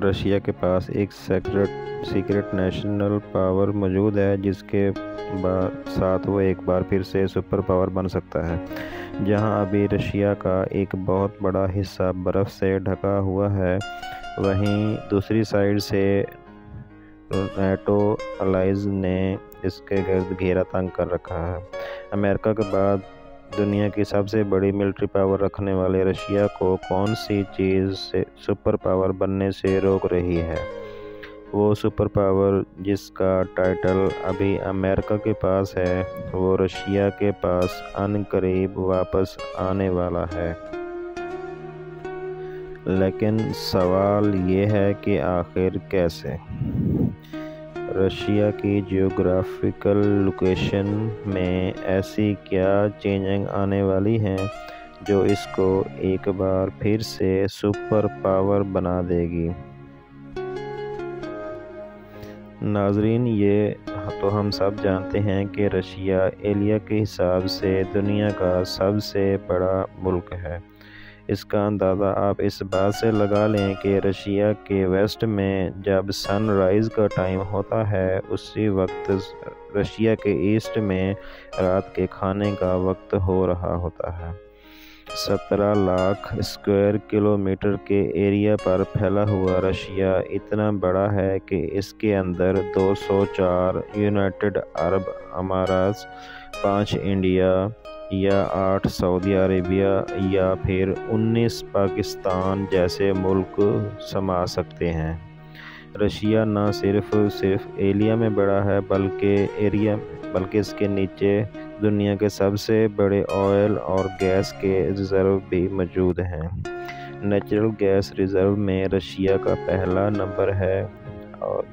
Russia کے پاس ایک secret national power موجود ہے جس کے ساتھ وہ ایک بار پھر سے سپر پاور بن سکتا ہے۔ جہاں ابھی رشیا کا ایک بہت بڑا حصہ برف سے ڈھکا ہوا ہے، وہیں دوسری سائیڈ سے نیٹو الائز نے اس کے گرد گھیرا تنگ کر رکھا ہے۔ امریکہ کے بعد دنیا کی سب سے بڑی ملٹری پاور رکھنے والے رشیا کو کون سی چیز سپر پاور بننے سے روک رہی ہے؟ وہ سپر پاور جس کا ٹائٹل ابھی امریکہ کے پاس ہے، وہ رشیا کے پاس ان قریب واپس آنے والا ہے۔ لیکن سوال یہ ہے کہ آخر کیسے؟ رشیا کی جیوگرافیکل لوکیشن میں ایسی کیا چینجنگ آنے والی ہیں جو اس کو ایک بار پھر سے سپر پاور بنا دے گی؟ ناظرین، یہ تو ہم سب جانتے ہیں کہ رشیا ایریا کے حساب سے دنیا کا سب سے بڑا ملک ہے۔ اس کا اندازہ آپ اس بات سے لگا لیں کہ رشیا کے ویسٹ میں جب سن رائز کا ٹائم ہوتا ہے، اسی وقت رشیا کے ایسٹ میں رات کے کھانے کا وقت ہو رہا ہوتا ہے۔ 17 لاکھ اسکوائر کلومیٹر کے ایریا پر پھیلا ہوا رشیا اتنا بڑا ہے کہ اس کے اندر 204 یونائٹڈ عرب امارات، 5 انڈیا یا 8 سعودی عربیہ یا پھر 19 پاکستان جیسے ملک سما سکتے ہیں۔ رشیا نہ صرف ایریا میں بڑا ہے بلکہ اس کے نیچے دنیا کے سب سے بڑے آئل اور گیس کے ریزرو بھی موجود ہیں۔ نیچرل گیس ریزرو میں رشیا کا پہلا نمبر ہے،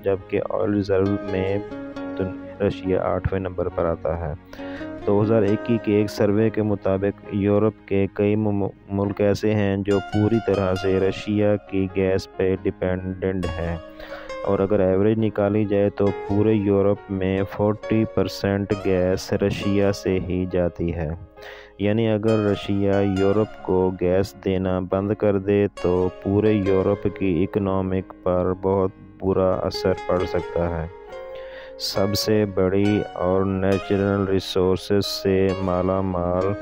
جبکہ آئل ریزرو میں رشیا 8ویں نمبر پر آتا ہے۔ 2021 کے ایک سروے کے مطابق یورپ کے کئی ملک ایسے ہیں جو پوری طرح سے رشیا کی گیس پہ ڈیپینڈنٹ ہیں، اور اگر ایوریج نکالی جائے تو پورے یورپ میں 40% گیس رشیا سے ہی جاتی ہے۔ یعنی اگر رشیا یورپ کو گیس دینا بند کر دے تو پورے یورپ کی اکنامک پر بہت برا اثر پڑ سکتا ہے۔ سب سے بڑی اور نیچرل ریسورسز سے مالا مال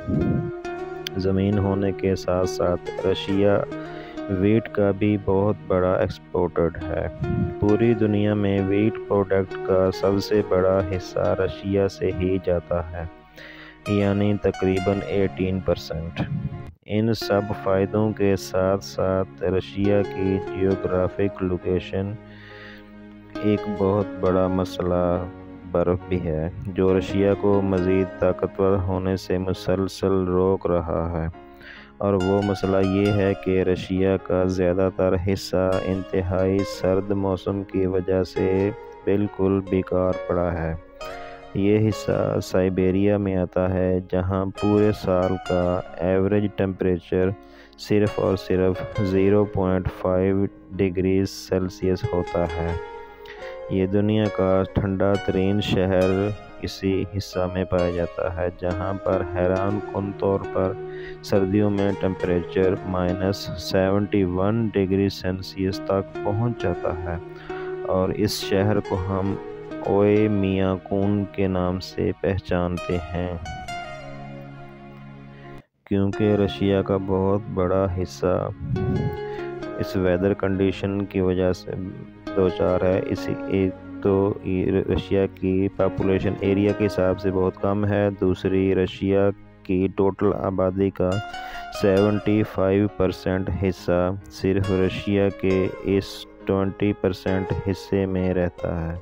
زمین ہونے کے ساتھ ساتھ رشیا ویٹ کا بھی بہت بڑا ایکسپورٹر ہے۔ پوری دنیا میں ویٹ پروڈکٹ کا سب سے بڑا حصہ رشیا سے ہی جاتا ہے، یعنی تقریباً 18%۔ ان سب فائدوں کے ساتھ ساتھ رشیا کی جیوگرافک لوکیشن ایک بہت بڑا مسئلہ برف بھی ہے، جو رشیا کو مزید طاقتور ہونے سے مسلسل روک رہا ہے۔ اور وہ مسئلہ یہ ہے کہ رشیا کا زیادہ تر حصہ انتہائی سرد موسم کی وجہ سے بالکل بیکار پڑا ہے۔ یہ حصہ سائبیریا میں آتا ہے، جہاں پورے سال کا ایوریج ٹیمپریچر صرف اور صرف 0.5 ڈگری سیلسیس ہوتا ہے۔ یہ دنیا کا ٹھنڈا ترین شہر اسی حصہ میں پایا جاتا ہے، جہاں پر حیران کن طور پر سردیوں میں ٹیمپریچر -71 ڈگری سیلسیس تک پہنچ جاتا ہے، اور اس شہر کو ہم اوئے میاں کون کے نام سے پہچانتے ہیں، کیونکہ رشیا کا بہت بڑا حصہ اس ویدر کنڈیشن کی وجہ سے دوچار ہے۔ ایک تو رشیا کی پاپولیشن ایریا کے حساب سے بہت کم ہے، دوسری رشیا کی ٹوٹل آبادی کا 75% حصہ صرف رشیا کے اس 20% حصے میں رہتا ہے۔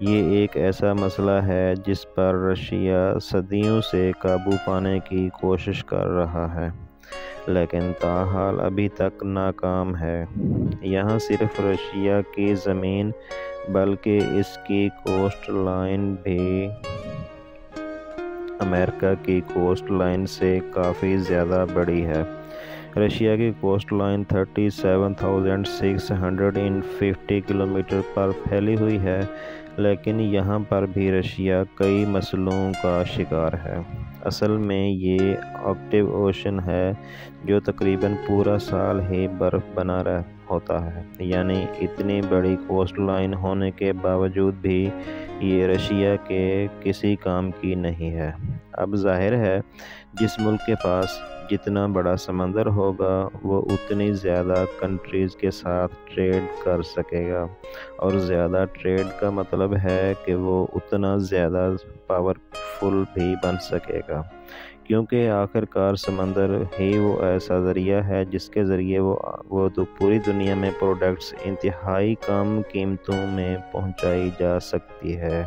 یہ ایک ایسا مسئلہ ہے جس پر رشیا صدیوں سے قابو پانے کی کوشش کر رہا ہے، لیکن تاحال ابھی تک ناکام ہے۔ یہاں صرف رشیا کی زمین بلکہ اس کی کوسٹ لائن بھی امریکہ کی کوسٹ لائن سے کافی زیادہ بڑی ہے۔ رشیا کی کوسٹ لائن 37,650 کلومیٹر پر پھیلی ہوئی ہے، لیکن یہاں پر بھی رشیا کئی مسئلوں کا شکار ہے۔ اصل میں یہ آرکٹک اوشن ہے جو تقریباً پورا سال ہی برف بنا ہوتا ہے، یعنی اتنی بڑی کوسٹ لائن ہونے کے باوجود بھی یہ رشیا کے کسی کام کی نہیں ہے۔ اب ظاہر ہے جس ملک کے پاس جتنا بڑا سمندر ہوگا وہ اتنی زیادہ کنٹریز کے ساتھ ٹریڈ کر سکے گا، اور زیادہ ٹریڈ کا مطلب ہے کہ وہ اتنا زیادہ پاورفل بھی بن سکے گا، کیونکہ آخر کار سمندر ہی وہ ایسا ذریعہ ہے جس کے ذریعے وہ پوری دنیا میں پروڈکٹس انتہائی کم قیمتوں میں پہنچائی جا سکتی ہے۔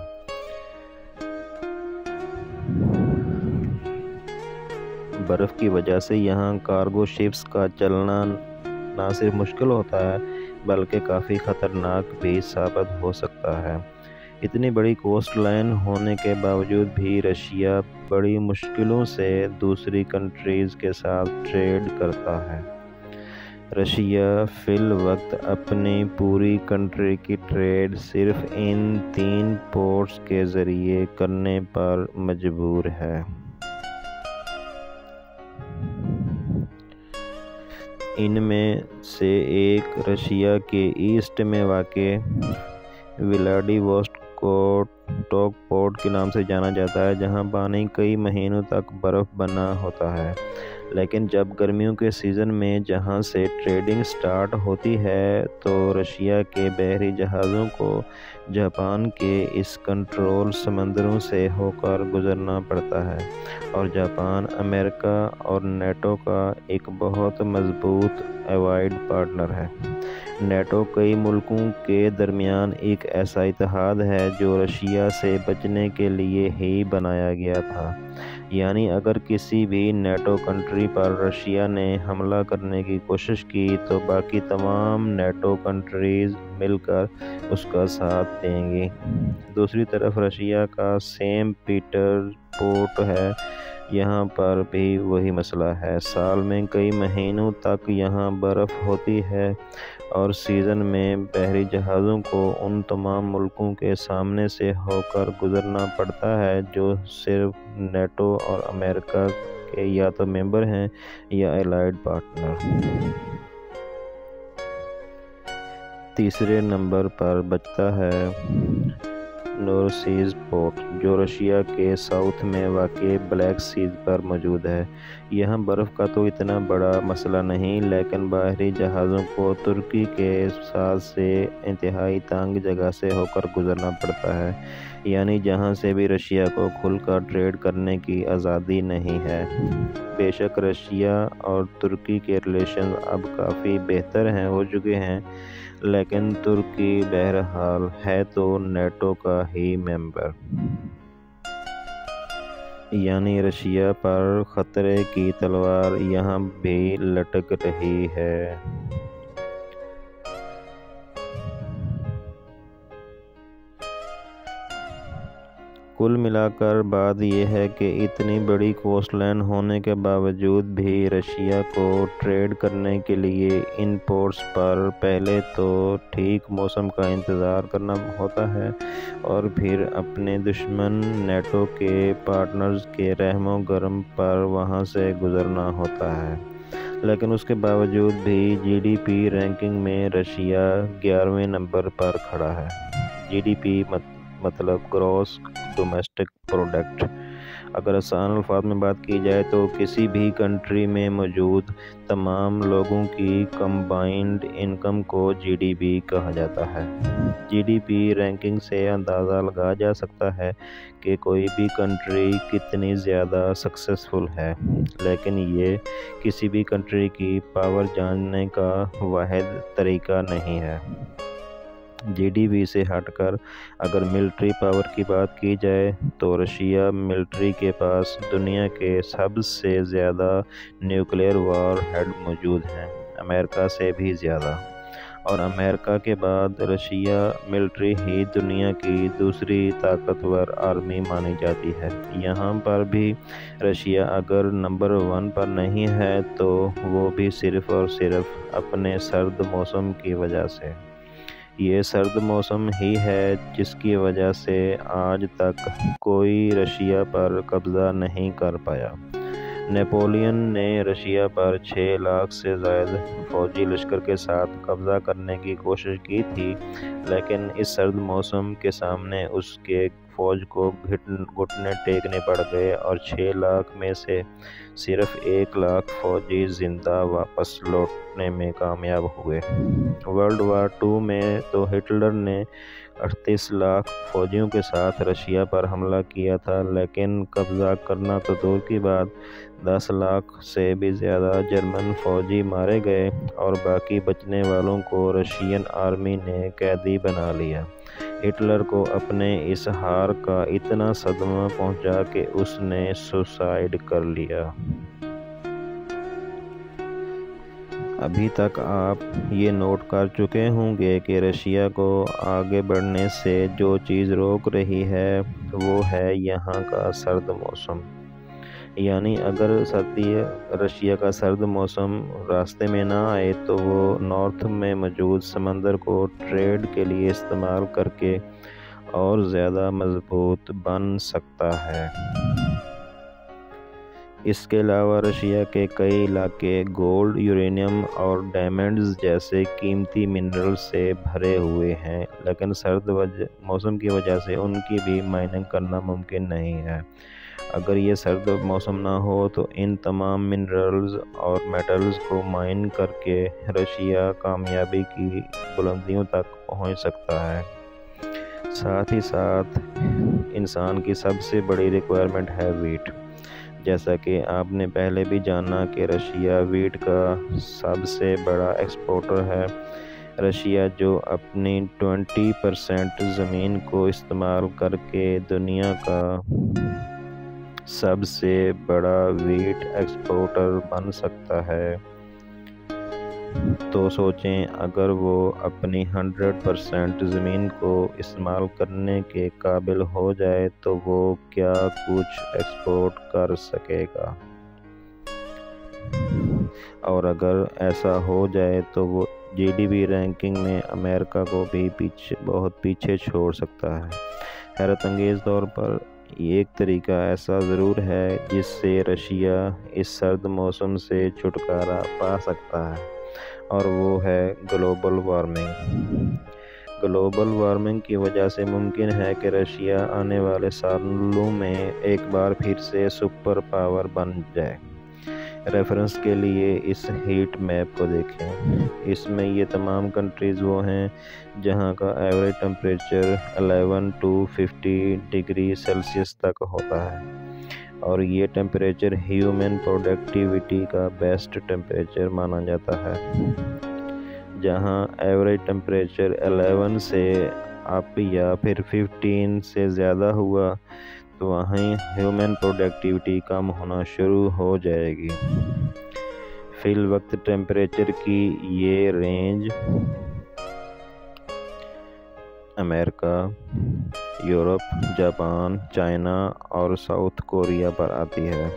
برف کی وجہ سے یہاں کارگو شپس کا چلنا نہ صرف مشکل ہوتا ہے بلکہ کافی خطرناک بھی ثابت ہو سکتا ہے۔ اتنی بڑی کوسٹ لائن ہونے کے باوجود بھی رشیا بڑی مشکلوں سے دوسری کنٹریز کے ساتھ ٹریڈ کرتا ہے۔ رشیا فی الوقت اپنی پوری کنٹری کی ٹریڈ صرف ان 3 پورٹس کے ذریعے کرنے پر مجبور ہے۔ ان میں سے ایک رشیا کے ایسٹ میں واقع ولاڈیووستوک پورٹ کے نام سے جانا جاتا ہے، جہاں پانی کئی مہینوں تک برف بنا ہوتا ہے۔ لیکن جب گرمیوں کے سیزن میں جہاں سے ٹریڈنگ سٹارٹ ہوتی ہے تو رشیا کے بحری جہازوں کو جاپان کے اس کنٹرول سمندروں سے ہو کر گزرنا پڑتا ہے، اور جاپان امریکہ اور نیٹو کا ایک بہت مضبوط ایوائڈ پارٹنر ہے۔ نیٹو کئی ملکوں کے درمیان ایک ایسا اتحاد ہے جو رشیا سے بچنے کے لیے ہی بنایا گیا تھا، یعنی اگر کسی بھی نیٹو کنٹری پر رشیا نے حملہ کرنے کی کوشش کی تو باقی تمام نیٹو کنٹریز مل کر اس کا ساتھ دیں گی۔ دوسری طرف رشیا کا سینٹ پیٹر پورٹ ہے، یہاں پر بھی وہی مسئلہ ہے۔ سال میں کئی مہینوں تک یہاں برف ہوتی ہے اور سیزن میں بحری جہازوں کو ان تمام ملکوں کے سامنے سے ہو کر گزرنا پڑتا ہے جو صرف نیٹو اور امریکہ کے یا تو ممبر ہیں یا ایلائڈ پارٹنر۔ تیسرے نمبر پر بچتا ہے نورسیز پورٹ، جو رشیا کے ساؤتھ میں واقع بلیک سیز پر موجود ہے۔ یہاں برف کا تو اتنا بڑا مسئلہ نہیں، لیکن بحری جہازوں کو ترکی کے ساتھ سے انتہائی تنگ جگہ سے ہو کر گزرنا پڑتا ہے، یعنی جہاں سے بھی رشیا کو کھل کر ٹریڈ کرنے کی آزادی نہیں ہے۔ بے شک رشیا اور ترکی کے ریلیشنز اب کافی بہتر ہو چکے ہیں، لیکن ترکی بہرحال ہے تو نیٹو کا ہی ممبر، یعنی رشیا پر خطرے کی تلوار یہاں بھی لٹک رہی ہے۔ کل ملا کر بات یہ ہے کہ اتنی بڑی کوسٹ لائن ہونے کے باوجود بھی رشیا کو ٹریڈ کرنے کے لیے ان پورٹس پر پہلے تو ٹھیک موسم کا انتظار کرنا ہوتا ہے، اور پھر اپنے دشمن نیٹو کے پارٹنرز کے رحم و کرم پر وہاں سے گزرنا ہوتا ہے۔ لیکن اس کے باوجود بھی جی ڈی پی رینکنگ میں رشیا 11ویں نمبر پر کھڑا ہے۔ جی ڈی پی مطلب گروس ڈومیسٹک پروڈکٹ۔ اگر آسان الفاظ میں بات کی جائے تو کسی بھی کنٹری میں موجود تمام لوگوں کی کمبائنڈ انکم کو جی ڈی پی کہا جاتا ہے۔ جی ڈی پی رینکنگ سے اندازہ لگایا جا سکتا ہے کہ کوئی بھی کنٹری کتنی زیادہ سکسیسفل ہے، لیکن یہ کسی بھی کنٹری کی پاور جاننے کا واحد طریقہ نہیں ہے۔ جی ڈی پی سے ہٹ کر اگر ملٹری پاور کی بات کی جائے تو رشیا ملٹری کے پاس دنیا کے سب سے زیادہ نیوکلیئر وار ہیڈ موجود ہیں، امریکہ سے بھی زیادہ، اور امریکہ کے بعد رشیا ملٹری ہی دنیا کی دوسری طاقتور آرمی مانی جاتی ہے۔ یہاں پر بھی رشیا اگر نمبر 1 پر نہیں ہے تو وہ بھی صرف اور صرف اپنے سرد موسم کی وجہ سے۔ یہ سرد موسم ہی ہے جس کی وجہ سے آج تک کوئی رشیا پر قبضہ نہیں کر پایا۔ نیپولین نے رشیا پر 6 لاکھ سے زائد فوجی لشکر کے ساتھ قبضہ کرنے کی کوشش کی تھی، لیکن اس سرد موسم کے سامنے اس کے فوج کو گھٹنے ٹیکنے پڑ گئے اور 6 لاکھ میں سے صرف 1 لاکھ فوجی زندہ واپس لوٹنے میں کامیاب ہوئے۔ ورلڈ وار 2 میں تو ہٹلر نے 38 لاکھ فوجیوں کے ساتھ رشیا پر حملہ کیا تھا، لیکن قبضہ کرنا تو دور کی بات، 10 لاکھ سے بھی زیادہ جرمن فوجی مارے گئے اور باقی بچنے والوں کو رشین آرمی نے قیدی بنا لیا۔ ہٹلر کو اپنے اس ہار کا اتنا صدمہ پہنچا کہ اس نے سوسائیڈ کر لیا۔ ابھی تک آپ یہ نوٹ کر چکے ہوں گے کہ رشیا کو آگے بڑھنے سے جو چیز روک رہی ہے وہ ہے یہاں کا سرد موسم۔ یعنی اگر رشیا کا سرد موسم راستے میں نہ آئے تو وہ نارتھ میں موجود سمندر کو ٹریڈ کے لیے استعمال کر کے اور زیادہ مضبوط بن سکتا ہے۔ اس کے علاوہ رشیا کے کئی علاقے گولڈ، یورینیم اور ڈائمنڈز جیسے قیمتی منرل سے بھرے ہوئے ہیں، لیکن سرد موسم کی وجہ سے ان کی بھی مائننگ کرنا ممکن نہیں ہے۔ اگر یہ سرد موسم نہ ہو تو ان تمام منرلز اور میٹلز کو مائن کر کے رشیا کامیابی کی بلندیوں تک پہنچ سکتا ہے۔ ساتھ ہی ساتھ انسان کی سب سے بڑی ریکوائرمنٹ ہے ویٹ۔ جیسا کہ آپ نے پہلے بھی جانا کہ رشیا ویٹ کا سب سے بڑا ایکسپورٹر ہے۔ رشیا جو اپنی 20% زمین کو استعمال کر کے دنیا کا سب سے بڑا ویٹ ایکسپورٹر بن سکتا ہے، تو سوچیں اگر وہ اپنی 100% زمین کو استعمال کرنے کے قابل ہو جائے تو وہ کیا کچھ ایکسپورٹ کر سکے گا، اور اگر ایسا ہو جائے تو وہ GDP رینکنگ میں امریکہ کو بھی بہت پیچھے چھوڑ سکتا ہے۔ حیرت انگیز طور پر ایک طریقہ ایسا ضرور ہے جس سے رشیا اس سرد موسم سے چھٹکارا پا سکتا ہے، اور وہ ہے گلوبل وارمنگ۔ گلوبل وارمنگ کی وجہ سے ممکن ہے کہ رشیا آنے والے سالوں میں ایک بار پھر سے سپر پاور بن جائے۔ ریفرنس کے لیے اس ہیٹ میپ کو دیکھیں۔ اس میں یہ تمام کنٹریز وہ ہیں جہاں کا average temperature 11 to 50 degree Celsius تک ہوتا ہے، اور یہ ٹمپریچر ہیومن پروڈکٹیوٹی کا بیسٹ ٹمپریچر مانا جاتا ہے۔ جہاں ایوریج ٹمپریچر 11 سے اپ یا پھر 15 سے زیادہ ہوا تو وہیں ہیومن پروڈکٹیوٹی کم ہونا شروع ہو جائے گی۔ فی الوقت ٹمپریچر کی یہ رینج امریکہ، یورپ، جاپان، چائنا اور ساؤتھ کوریا پر آتی ہے،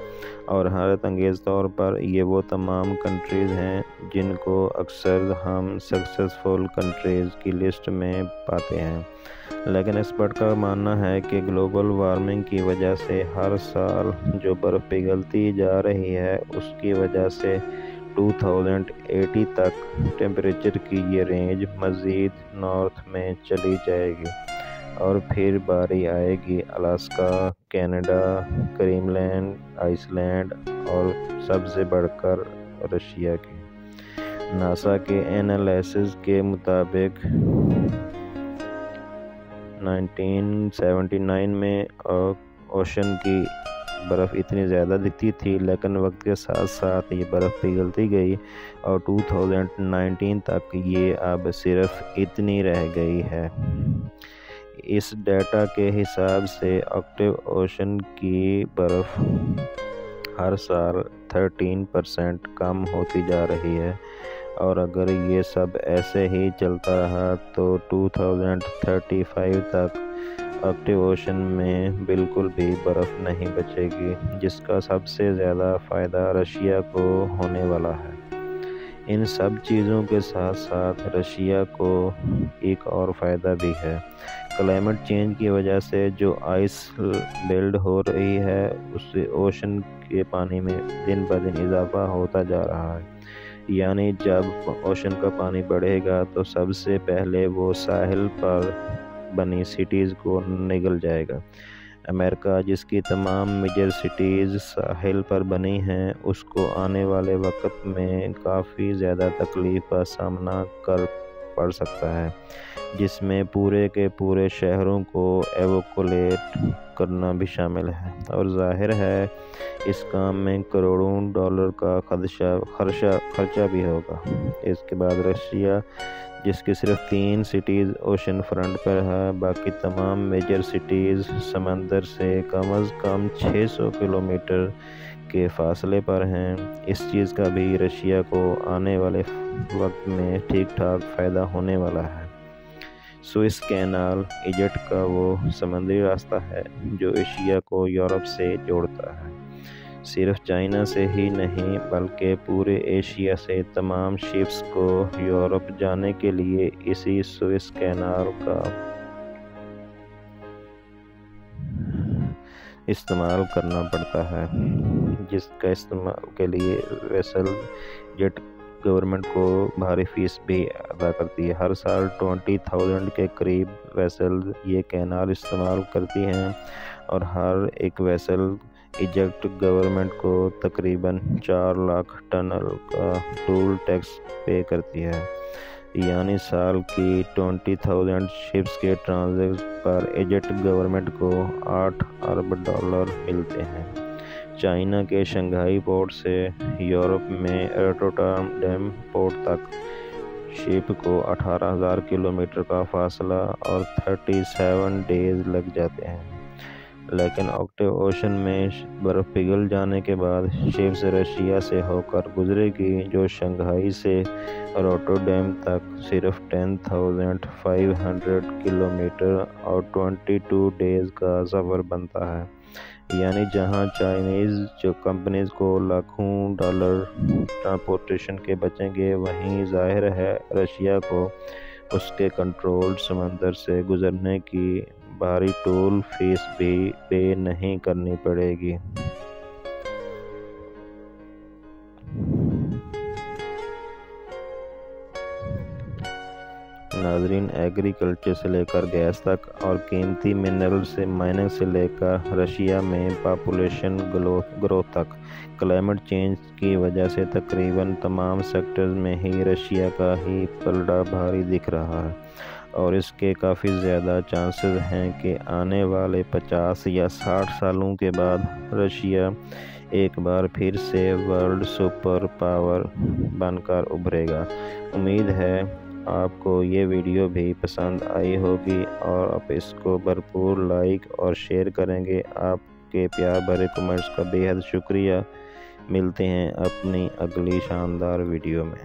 اور حیرت انگیز طور پر یہ وہ تمام کنٹریز ہیں جن کو اکثر ہم سکسیسفل کنٹریز کی لسٹ میں پاتے ہیں۔ لیکن ایکسپرٹ کا ماننا ہے کہ گلوبل وارمنگ کی وجہ سے ہر سال جو برف پگھلتی جا رہی ہے اس کی وجہ سے 2080 تک ٹمپریچر کی یہ رینج مزید نارتھ میں چلی جائے گی، اور پھر باری آئے گی Alaska, Canada, Greenland, Iceland اور سب سے بڑھ کر رشیا کی۔ ناسا کے انالیسز کے مطابق 1979 میں اوشن کی برف اتنی زیادہ دکھتی تھی، لیکن وقت کے ساتھ ساتھ یہ برف پگھلتی گئی اور 2019 تک یہ اب صرف اتنی رہ گئی ہے۔ اس ڈیٹا کے حساب سے آرکٹک اوشن کی برف ہر سال 13% کم ہوتی جا رہی ہے، اور اگر یہ سب ایسے ہی چلتا رہا تو 2035 تک آرکٹک اوشن میں بالکل بھی برف نہیں بچے گی، جس کا سب سے زیادہ فائدہ رشیا کو ہونے والا ہے۔ ان سب چیزوں کے ساتھ ساتھ رشیا کو ایک اور فائدہ بھی ہے۔ کلائمیٹ چینج کی وجہ سے جو آئس بلڈ ہو رہی ہے اس سے اوشن کے پانی میں دن بدن اضافہ ہوتا جا رہا ہے، یعنی جب اوشن کا پانی بڑھے گا تو سب سے پہلے وہ ساحل پر بنی سٹیز کو نگل جائے گا۔ امریکہ جس کی تمام میجر سٹیز ساحل پر بنی ہیں اس کو آنے والے وقت میں کافی زیادہ تکلیف کا سامنا کر پڑ سکتا ہے، جس میں پورے کے پورے شہروں کو ایویکویٹ کرنا بھی شامل ہے، اور ظاہر ہے اس کام میں کروڑوں ڈالر کا خرچہ بھی ہوگا۔ اس کے بعد رشیا جس کی صرف 3 سٹیز اوشن فرنٹ پر ہے، باقی تمام میجر سٹیز سمندر سے کم از کم 600 کلومیٹر کے فاصلے پر ہیں۔ اس چیز کا بھی رشیا کو آنے والے وقت میں ٹھیک ٹھاک فائدہ ہونے والا ہے۔ سوئس کینال ایجپٹ کا وہ سمندری راستہ ہے جو ایشیا کو یورپ سے جوڑتا ہے۔ صرف چائنا سے ہی نہیں بلکہ پورے ایشیا سے تمام شپس کو یورپ جانے کے لیے اسی سوئس کینال کا استعمال کرنا پڑتا ہے، جس کا استعمال کے لیے ویسل جیٹ گورنمنٹ کو بھاری فیس بھی ادا کرتی ہے۔ ہر سال 20,000 کے قریب ویسل یہ کینال استعمال کرتی ہیں، اور ہر ایک ویسل ایجپٹ گورنمنٹ کو تقریباً 4 لاکھ ٹنل کا ٹول ٹیکس پے کرتی ہے، یعنی سال کی 20,000 شپس کے ٹرانزٹ پر ایجپٹ گورنمنٹ کو 8 ارب ڈالر ملتے ہیں۔ چائنا کے شنگھائی پورٹ سے یورپ میں روٹرڈیم پورٹ تک شپ کو 18,000 کلومیٹر کا فاصلہ اور 37 ڈیز لگ جاتے ہیں، لیکن آرکٹک اوشن میں برف پگھل جانے کے بعد شپس رشیا سے ہو کر گزرے گی، جو شنگھائی سے روٹرڈیم تک صرف 10,500 کلومیٹر اور 22 ڈیز کا سفر بنتا ہے، یعنی جہاں چائنیز کمپنیز کو لاکھوں ڈالر ٹرانسپورٹیشن کے بچیں گے، وہیں ظاہر ہے رشیا کو اس کے کنٹرولڈ سمندر سے گزرنے کی بھاری ٹول فیس بھی پے نہیں کرنی پڑے گی۔ ناظرین، ایگریکلچر سے لے کر گیس تک اور قیمتی منرل سے مائننگ سے لے کر رشیا میں پاپولیشن گروتھ تک، کلائمیٹ چینج کی وجہ سے تقریباً تمام سیکٹرز میں ہی رشیا کا ہی پلڑا بھاری دکھ رہا ہے، اور اس کے کافی زیادہ چانسز ہیں کہ آنے والے 50 یا 60 سالوں کے بعد رشیا ایک بار پھر سے ورلڈ سپر پاور بن کر ابھرے گا۔ امید ہے آپ کو یہ ویڈیو بھی پسند آئی ہوگی اور آپ اس کو بھرپور لائک اور شیئر کریں گے۔ آپ کے پیار بھرے کمنٹس کا بے حد شکریہ۔ ملتے ہیں اپنی اگلی شاندار ویڈیو میں۔